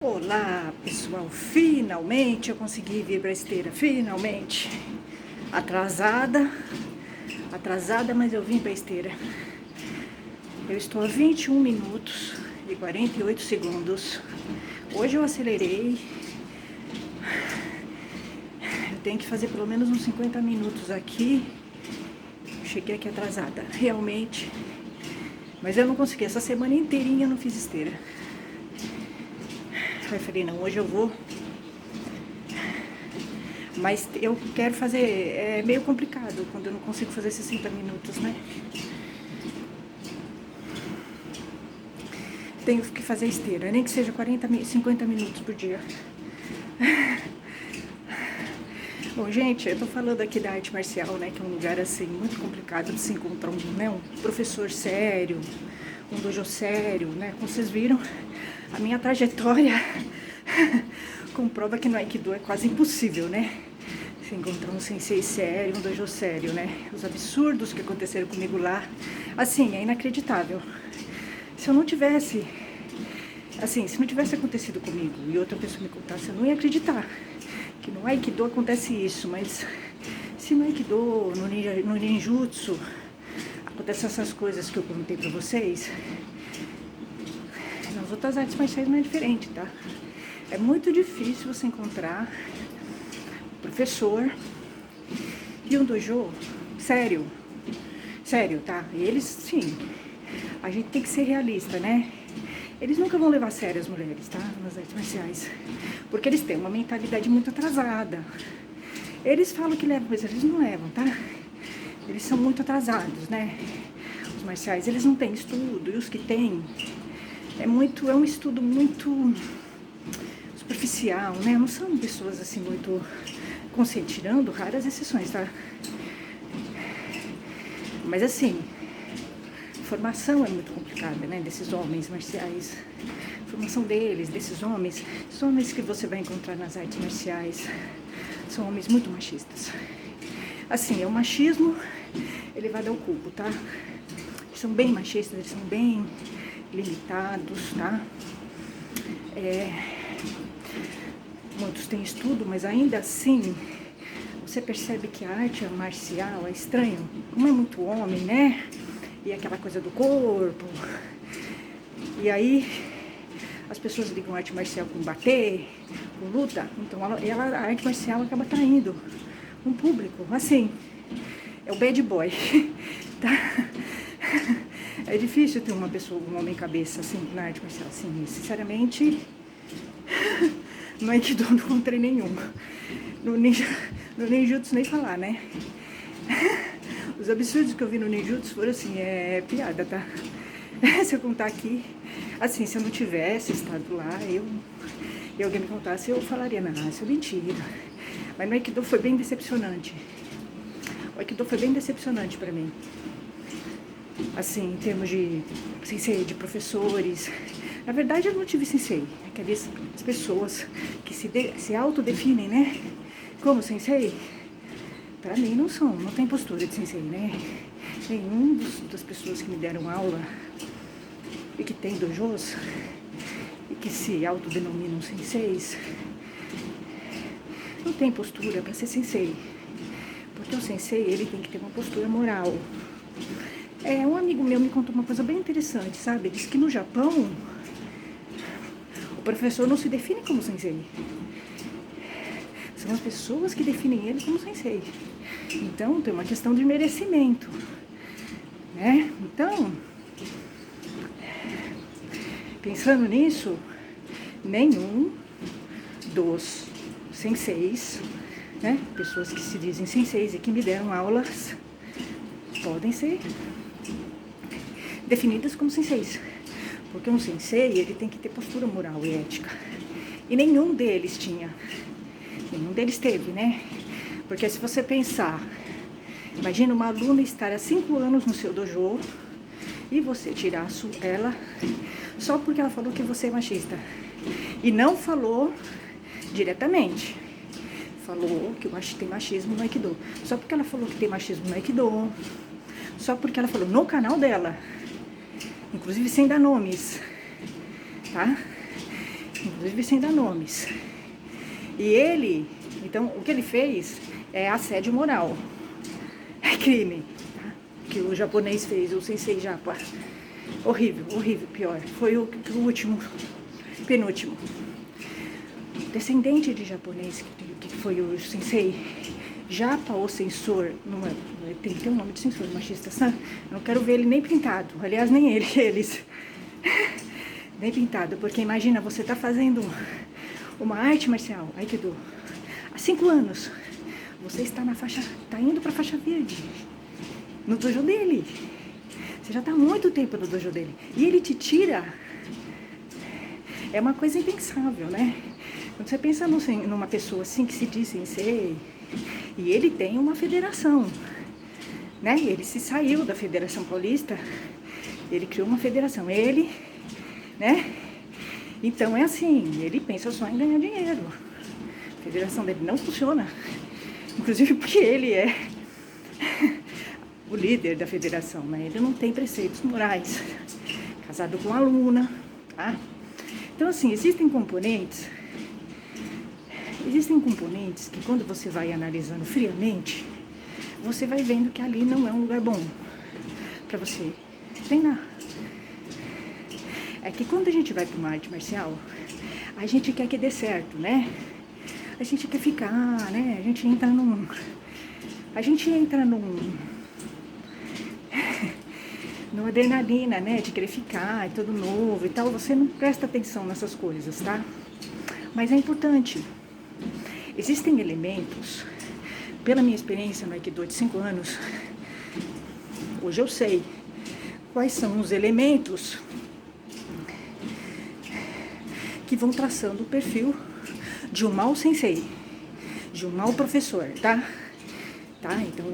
Olá, pessoal, finalmente eu consegui vir para a esteira, finalmente. Atrasada, mas eu vim para a esteira. Eu estou a 21 minutos e 48 segundos. Hoje eu acelerei. Eu tenho que fazer pelo menos uns 50 minutos aqui. Cheguei aqui atrasada, realmente. Mas eu não consegui, essa semana inteirinha eu não fiz esteira. Aí eu falei, não, hoje eu vou. Mas eu quero fazer, é meio complicado quando eu não consigo fazer 60 minutos, né? Tenho que fazer esteira, nem que seja 50 minutos por dia. Bom, gente, eu tô falando aqui da arte marcial, né? Que é um lugar, assim, muito complicado de se encontrar um professor sério, um dojo sério, né? Como vocês viram, a minha trajetória comprova que no Aikido é quase impossível, né? Se encontrar um sensei sério, um dojo sério, né? Os absurdos que aconteceram comigo lá, assim, é inacreditável. Se eu não tivesse, assim, se não tivesse acontecido comigo e outra pessoa me contasse, eu não ia acreditar que no Aikido acontece isso, mas se no Aikido, no Ninjutsu, acontecem essas coisas que eu contei pra vocês, nas outras artes marciais não é diferente, tá? É muito difícil você encontrar um professor e um dojo sério, tá? E eles, sim, a gente tem que ser realista, né? Eles nunca vão levar a sério as mulheres, tá? Nas artes marciais. Porque eles têm uma mentalidade muito atrasada. Eles falam que levam, mas eles não levam, tá? Eles são muito atrasados, né? Os marciais, eles não têm estudo. E os que têm, é um estudo muito superficial, né? Não são pessoas, assim, muito conscientes, tirando raras exceções, tá? Mas, assim, formação é muito complicada, né, desses homens marciais. A formação deles, desses homens, os homens que você vai encontrar nas artes marciais, são homens muito machistas. Assim, é o machismo elevado ao cubo, tá? Eles são bem machistas, eles são bem limitados, tá? Muitos têm estudo, mas ainda assim, você percebe que a arte marcial é estranho, como é muito homem, né? E aquela coisa do corpo. E aí as pessoas ligam a arte marcial com bater, com luta. Então a arte marcial acaba traindo um público. Assim, é o bad boy, tá? É difícil ter uma pessoa, um homem cabeça assim na arte marcial. Assim, sinceramente, no Aikido não encontrei nenhum. No Ninjutsu nem falar, né? Os absurdos que eu vi no Ninjutsu foram assim, piada, tá? Se eu contar aqui, assim, se eu não tivesse estado lá, e alguém me contasse, eu falaria, não, isso é mentira. Mas no Aikido foi bem decepcionante. O Aikido foi bem decepcionante pra mim. Assim, em termos de sensei, de professores. Na verdade, eu não tive sensei. Aquelas pessoas que se autodefinem, né? Como sensei. Pra mim não tem postura de sensei, né? Nenhum das pessoas que me deram aula e que tem dojos e que se autodenominam senseis não tem postura para ser sensei. Porque o sensei, ele tem que ter uma postura moral. Um amigo meu me contou uma coisa bem interessante, sabe? Ele disse que no Japão o professor não se define como sensei. São as pessoas que definem ele como sensei. Então, tem uma questão de merecimento, né? Então, pensando nisso, nenhum dos senseis, né? Pessoas que se dizem senseis e que me deram aulas, podem ser definidas como senseis. Porque um sensei, ele tem que ter postura moral e ética. E nenhum deles tinha. Nenhum deles teve, né? Porque se você pensar, imagina uma aluna estar há 5 anos no seu dojo e você tirar ela só porque ela falou que você é machista. E não falou diretamente. Falou que tem machismo no Aikido. Só porque ela falou que tem machismo no Aikido. Só porque ela falou no canal dela. Inclusive sem dar nomes. Tá? inclusive sem dar nomes. E ele, então, o que ele fez é assédio moral. É crime, tá? Que o japonês fez, o sensei japa. Horrível, horrível, pior. Foi o último, penúltimo. Descendente de japonês, que foi o sensei japa ou censor, não é, tem que ter um nome de censor, machista, sabe? Eu não quero ver ele nem pintado, aliás, nem eles. Nem pintado, porque imagina, você tá fazendo uma arte marcial, Aikido, há 5 anos, você está na faixa, tá indo pra faixa verde, no dojo dele. Você já tá há muito tempo no dojo dele, e ele te tira. É uma coisa impensável, né? Quando você pensa numa pessoa assim que se diz sensei, e ele tem uma federação, né? Ele se saiu da Federação Paulista, ele criou uma federação, ele, né? Então é assim, ele pensa só em ganhar dinheiro. A federação dele não funciona, inclusive porque ele é o líder da federação, né? Ele não tem preceitos morais, casado com aluna, tá? Então assim, existem componentes que quando você vai analisando friamente, você vai vendo que ali não é um lugar bom para você treinar. É que quando a gente vai para uma arte marcial, a gente quer que dê certo, né? A gente quer ficar, né? A gente entra num numa adrenalina, né? De querer ficar, é tudo novo e tal. Você não presta atenção nessas coisas, tá? Mas é importante. Existem elementos, pela minha experiência no Aikido de 5 anos, hoje eu sei quais são os elementos que vão traçando o perfil de um mau sensei, de um mau professor, tá? Então,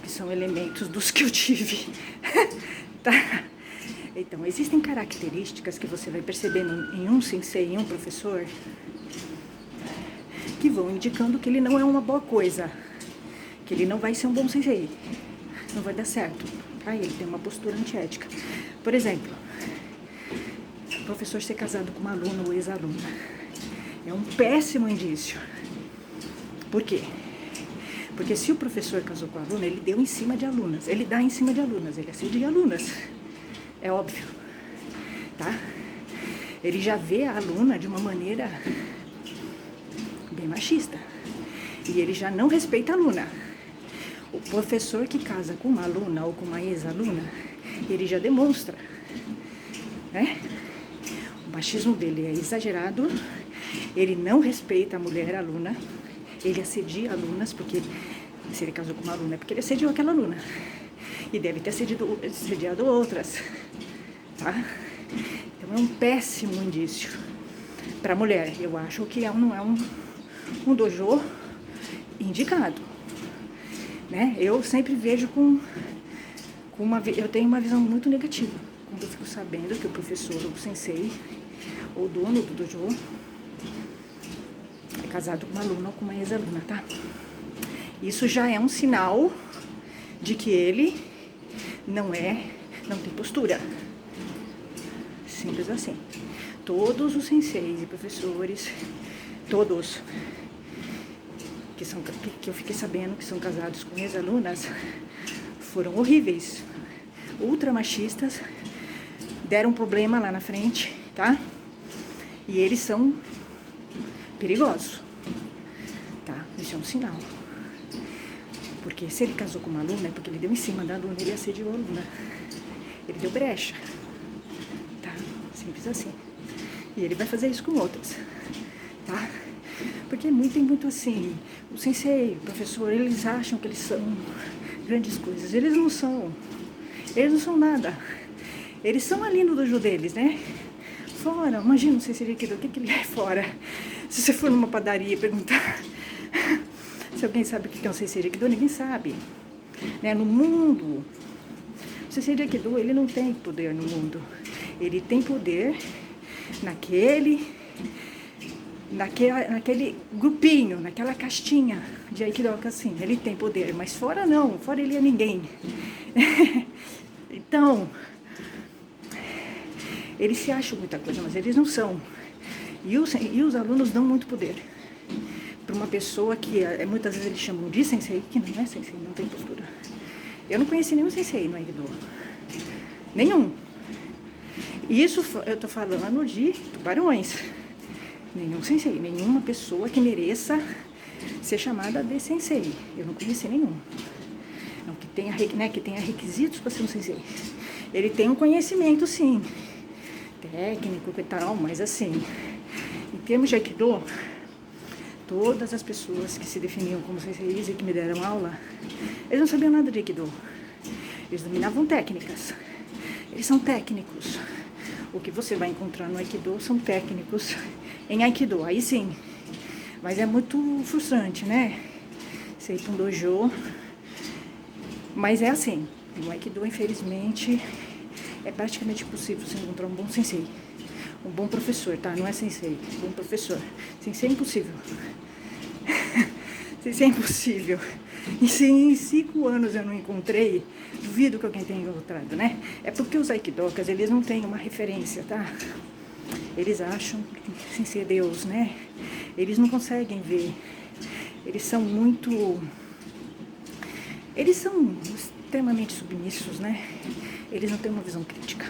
que são elementos dos que eu tive, tá? Então, existem características que você vai percebendo em um sensei, em um professor, que vão indicando que ele não é uma boa coisa, que ele não vai ser um bom sensei, não vai dar certo, tá? Ele tem uma postura antiética. Por exemplo, o professor ser casado com uma aluna ou ex-aluna é um péssimo indício. Por quê? Porque se o professor casou com a aluna, ele deu em cima de alunas, ele dá em cima de alunas, ele assedia alunas, é óbvio, tá? Ele já vê a aluna de uma maneira bem machista, e ele já não respeita a aluna. O professor que casa com uma aluna ou com uma ex-aluna, ele já demonstra, né? O machismo dele é exagerado, ele não respeita a mulher aluna, ele assedia alunas, porque se ele casou com uma aluna é porque ele assediou aquela aluna, e deve ter assediado outras, tá? Então é um péssimo indício para a mulher. Eu acho que não é um dojo indicado, né? Eu sempre vejo eu tenho uma visão muito negativa quando eu fico sabendo que o professor, ou o sensei, ou o dono do dojo é casado com uma aluna ou com uma ex-aluna, tá? Isso já é um sinal de que ele não tem postura. Simples assim. Todos os senseis e professores, todos que eu fiquei sabendo que são casados com ex-alunas, foram horríveis, ultra machistas, deram problema lá na frente, tá? E eles são perigosos, tá? Isso é um sinal. Porque se ele casou com uma aluna, é porque ele deu em cima da aluna, ele assediou a aluna. Ele deu brecha, tá? Simples assim. E ele vai fazer isso com outras, tá? Porque tem muito assim, o sensei, o professor, eles acham que eles são grandes coisas. Eles não são nada. Eles são ali no dojo deles, né? Fora, imagina um sensei de Aikido, o que ele é fora? Se você for numa padaria e perguntar se alguém sabe o que é um sensei de Aikido, ninguém sabe, né? No mundo, o sensei de Aikido, ele não tem poder no mundo. Ele tem poder naquele grupinho, naquela castinha de Aikidoka, assim, ele tem poder, mas fora não, fora ele é ninguém. Então, eles se acham muita coisa, mas eles não são. E os alunos dão muito poder para uma pessoa que muitas vezes eles chamam de sensei, que não é sensei, não tem postura. Eu não conheci nenhum sensei no Aikido. Nenhum. E isso eu tô falando de tubarões. Nenhum sensei, nenhuma pessoa que mereça ser chamada de sensei. Eu não conheci nenhum. Não, que tenha requisitos para ser um sensei. Ele tem um conhecimento, sim, técnico e tal, mas assim, em termos de Aikido, todas as pessoas que se definiam como senseis e que me deram aula, eles não sabiam nada de Aikido. Eles dominavam técnicas. Eles são técnicos. O que você vai encontrar no Aikido são técnicos em Aikido, aí sim. Mas é muito frustrante, né? Você ir para um dojo. Mas é assim, no Aikido, infelizmente, é praticamente impossível você encontrar um bom sensei. Um bom professor, tá? Não é sensei, bom professor. Sensei é impossível. Sensei é impossível. E se em 5 anos eu não encontrei, duvido que alguém tenha encontrado, né? É porque os aikidokas, eles não têm uma referência, tá? Eles acham que sensei é Deus, né? Eles não conseguem ver. Eles são extremamente submissos, né? Eles não têm uma visão crítica.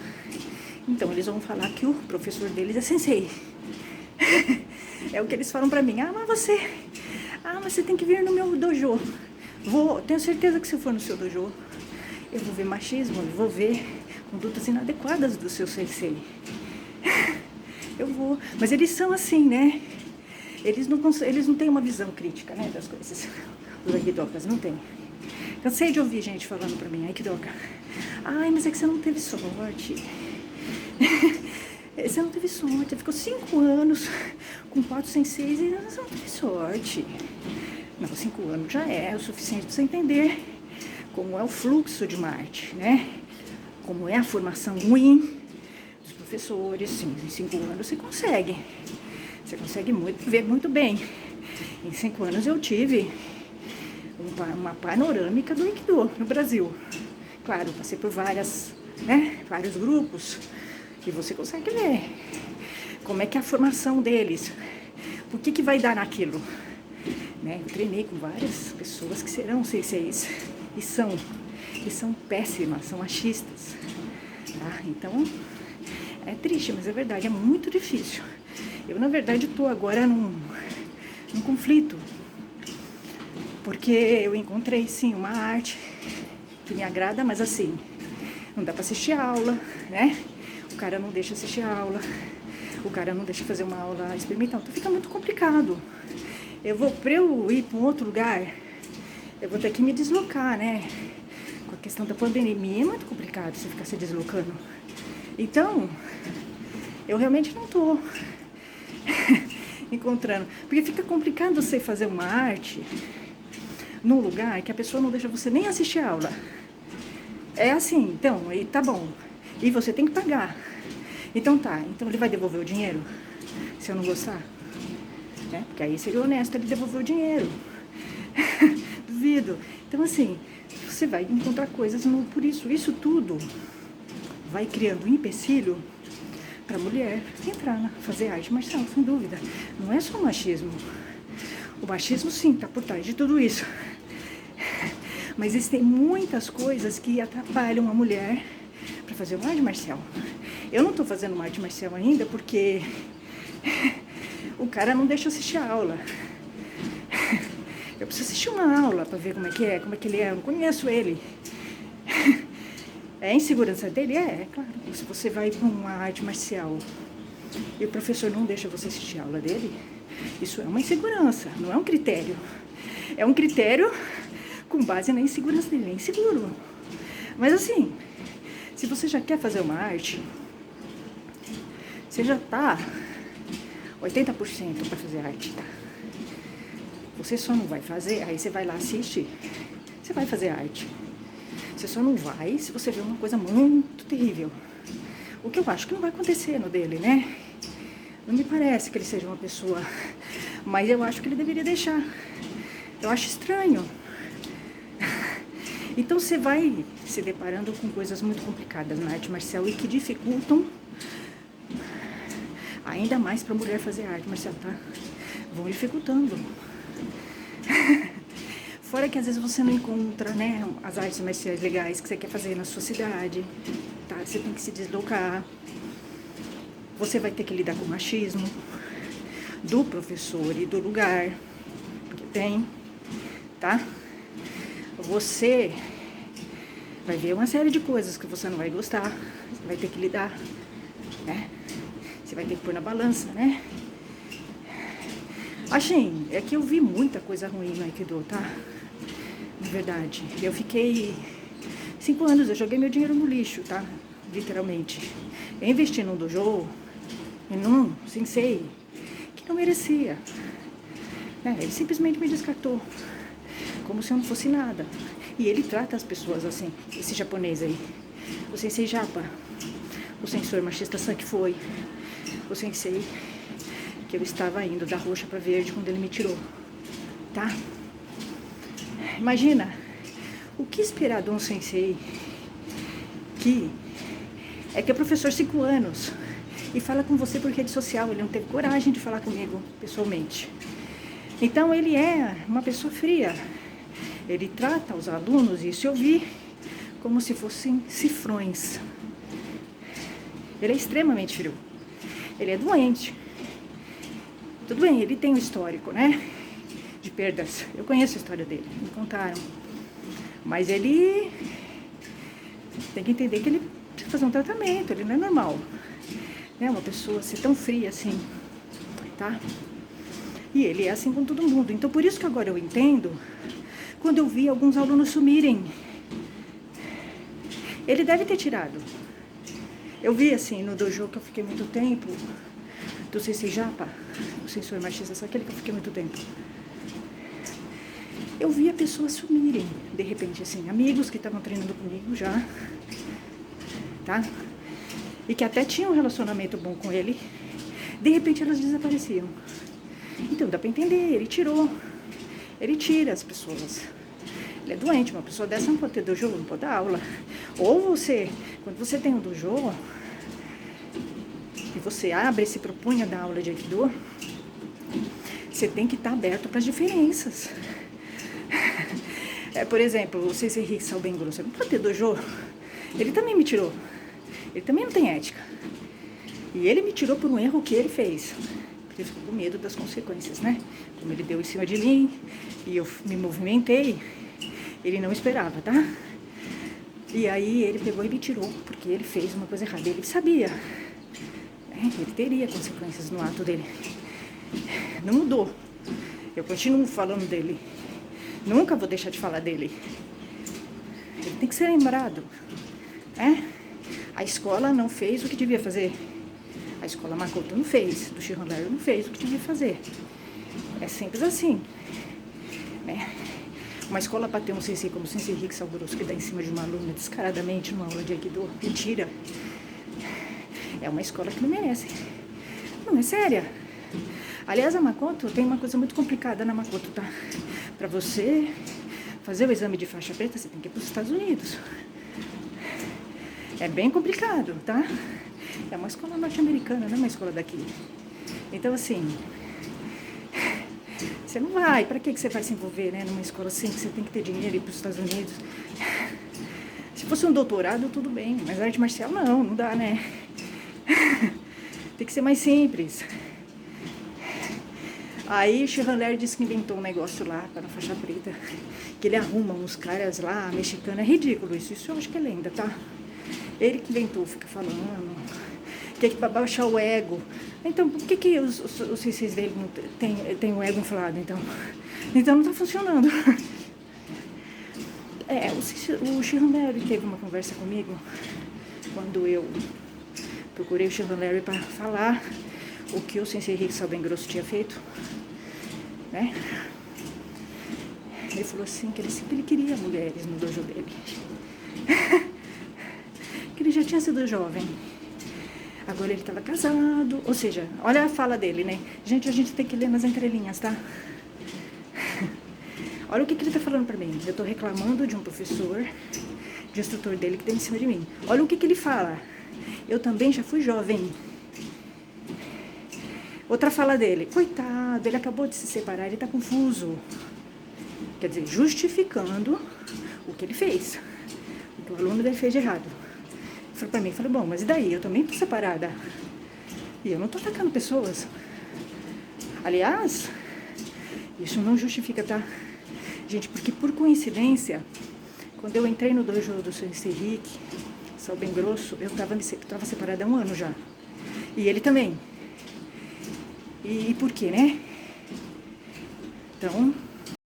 Então, eles vão falar que o professor deles é sensei. É o que eles falam pra mim. Mas você tem que vir no meu dojo. Tenho certeza que se eu for no seu dojo, eu vou ver machismo, eu vou ver condutas inadequadas do seu sensei. Eu vou. Mas eles são assim, né? Eles não têm uma visão crítica, né, das coisas. Os aikidokas não têm. Cansei de ouvir gente falando pra mim, aikidoka, mas é que você não teve sorte. Você não teve sorte, você ficou 5 anos com 4 senseis e você não teve sorte. Não, 5 anos já é o suficiente para você entender como é o fluxo de Marte, né? Como é a formação ruim dos professores. Sim, em 5 anos você consegue. Você consegue ver muito bem. Em 5 anos eu tive uma panorâmica do Aikido no Brasil. Claro, passei por vários grupos e você consegue ver como é que é a formação deles. Por que vai dar naquilo? Né? Eu treinei com várias pessoas que serão senseis e são péssimas, são machistas. Tá? Então, é triste, mas é verdade, é muito difícil. Eu, na verdade, estou agora num conflito, porque eu encontrei, sim, uma arte que me agrada, mas assim, não dá para assistir aula, né? O cara não deixa assistir aula, o cara não deixa fazer uma aula experimental, então fica muito complicado. Pra eu ir para um outro lugar, eu vou ter que me deslocar, né? Com a questão da pandemia, é muito complicado você ficar se deslocando. Então, eu realmente não tô encontrando. Porque fica complicado você fazer uma arte num lugar que a pessoa não deixa você nem assistir a aula. É assim, então, e tá bom. E você tem que pagar. Então ele vai devolver o dinheiro se eu não gostar? Né? Porque aí seria honesto ele devolver o dinheiro. Duvido. Então, assim, você vai encontrar coisas, por isso tudo vai criando um empecilho para a mulher entrar, fazer arte marcial, sem dúvida. Não é só o machismo. O machismo, sim, está por trás de tudo isso. Mas existem muitas coisas que atrapalham a mulher para fazer uma arte marcial. Eu não estou fazendo uma arte marcial ainda porque o cara não deixa eu assistir a aula. Eu preciso assistir uma aula para ver como é que ele é. Eu não conheço ele. É a insegurança dele? É claro. Se você vai para uma arte marcial e o professor não deixa você assistir a aula dele, isso é uma insegurança, não é um critério. É um critério com base na insegurança dele, é inseguro. Mas assim, se você já quer fazer uma arte, você já tá 80% para fazer arte, tá? Você só não vai fazer, aí você vai lá assistir. Você vai fazer arte. Você só não vai se você ver uma coisa muito terrível. O que eu acho que não vai acontecer no dele, né? Não me parece que ele seja uma pessoa... Mas eu acho que ele deveria deixar. Eu acho estranho. Então você vai se deparando com coisas muito complicadas na arte marcial e que dificultam a ainda mais para mulher fazer arte marcial, tá? Vão dificultando. Fora que às vezes você não encontra, né, as artes marciais legais que você quer fazer na sua cidade, tá? Você tem que se deslocar. Você vai ter que lidar com o machismo do professor e do lugar, porque tem, tá? Você vai ver uma série de coisas que você não vai gostar, você vai ter que lidar, né? Você vai ter que pôr na balança, né? Assim, é que eu vi muita coisa ruim no Aikido, tá? De verdade. Eu fiquei 5 anos, eu joguei meu dinheiro no lixo, tá? Literalmente. Eu investi num dojo e num sensei que não merecia. Ele simplesmente me descartou, como se eu não fosse nada. E ele trata as pessoas assim, esse japonês aí. O sensei japa, o sensor machista san que foi, o sensei que eu estava indo da roxa para verde quando ele me tirou, tá? Imagina, o que esperar de um sensei que é professor 5 anos e fala com você por rede social, ele não teve coragem de falar comigo pessoalmente. Então ele é uma pessoa fria, ele trata os alunos, isso eu vi, como se fossem cifrões. Ele é extremamente frio, ele é doente. Tudo bem, ele tem um histórico, né, de perdas. Eu conheço a história dele, me contaram. Mas ele tem que entender que ele precisa fazer um tratamento, ele não é normal, né, uma pessoa ser tão fria assim, tá? E ele é assim com todo mundo. Então, por isso que agora eu entendo, quando eu vi alguns alunos sumirem. Ele deve ter tirado. Eu vi assim, no dojo que eu fiquei muito tempo, do sensei japa, o sensor machista, só aquele que eu fiquei muito tempo. Eu via pessoas sumirem, de repente, assim, amigos que estavam treinando comigo já, tá? E que até tinham um relacionamento bom com ele, de repente elas desapareciam. Então dá pra entender, ele tirou, ele tira as pessoas. Ele é doente, uma pessoa dessa não pode ter dojo, não pode dar aula. Ou você, quando você tem um dojo, e você abre e se propõe a dar aula de Aikido, você tem que estar aberto para as diferenças. Por exemplo, o Sensei Riksal bem grosso, não pode ter dojo. Ele também me tirou. Ele também não tem ética. E ele me tirou por um erro que ele fez. Porque ele ficou com medo das consequências, né? Como ele deu em cima de mim e eu me movimentei, ele não esperava, tá? E aí ele pegou e me tirou, porque ele fez uma coisa errada. Ele sabia, né? Ele teria consequências no ato dele. Não mudou. Eu continuo falando dele. Nunca vou deixar de falar dele. Ele tem que ser lembrado, né? A escola não fez o que devia fazer. A escola Makoto não fez. Do Shihan Larry não fez o que devia fazer. É simples assim, né? Uma escola para ter um sensei como o Sensei Riksal Grosso, que dá em cima de uma aluna descaradamente numa aula de Aikido, mentira. É uma escola que não merece. Não é séria. Aliás, a Makoto tem uma coisa muito complicada na Makoto, tá? Para você fazer o exame de faixa preta, você tem que ir para os Estados Unidos. É bem complicado, tá? É uma escola norte-americana, não é uma escola daqui. Então, assim, você não vai. Para que você vai se envolver, né, numa escola assim, que você tem que ter dinheiro e ir para os Estados Unidos? Se fosse um doutorado, tudo bem. Mas arte marcial, não dá, né? Tem que ser mais simples. Aí o Shihan Larry disse que inventou um negócio lá, para a faixa preta, que ele arruma uns caras lá, mexicano. É ridículo isso eu acho que é lenda, tá? Ele que inventou, fica falando, que é para baixar o ego. Então, por que os senseis dele não tem o ego inflado, então? Então não tá funcionando. O Shihan Larry teve uma conversa comigo, quando eu procurei o Shihan Larry para falar o que o Sensei Riksal bem grosso tinha feito, né? Ele falou assim, que ele sempre queria mulheres no dojo dele. Que ele já tinha sido jovem. Agora ele estava casado, ou seja, olha a fala dele, né? Gente, a gente tem que ler nas entrelinhas, tá? Olha o que ele tá falando pra mim. Eu tô reclamando de um professor, de um instrutor dele que tá em cima de mim. Olha o que ele fala. Eu também já fui jovem. Outra fala dele, coitado, ele acabou de se separar, ele tá confuso. Quer dizer, justificando o que ele fez, o que o aluno dele fez de errado. Ele falou pra mim, falei, bom, mas e daí? Eu também tô separada. E eu não tô atacando pessoas. Aliás, isso não justifica, tá? Gente, porque por coincidência, quando eu entrei no dojo do Sensei Rick, sal bem grosso, eu tava separada há 1 ano já. E ele também. E por quê, né? Então,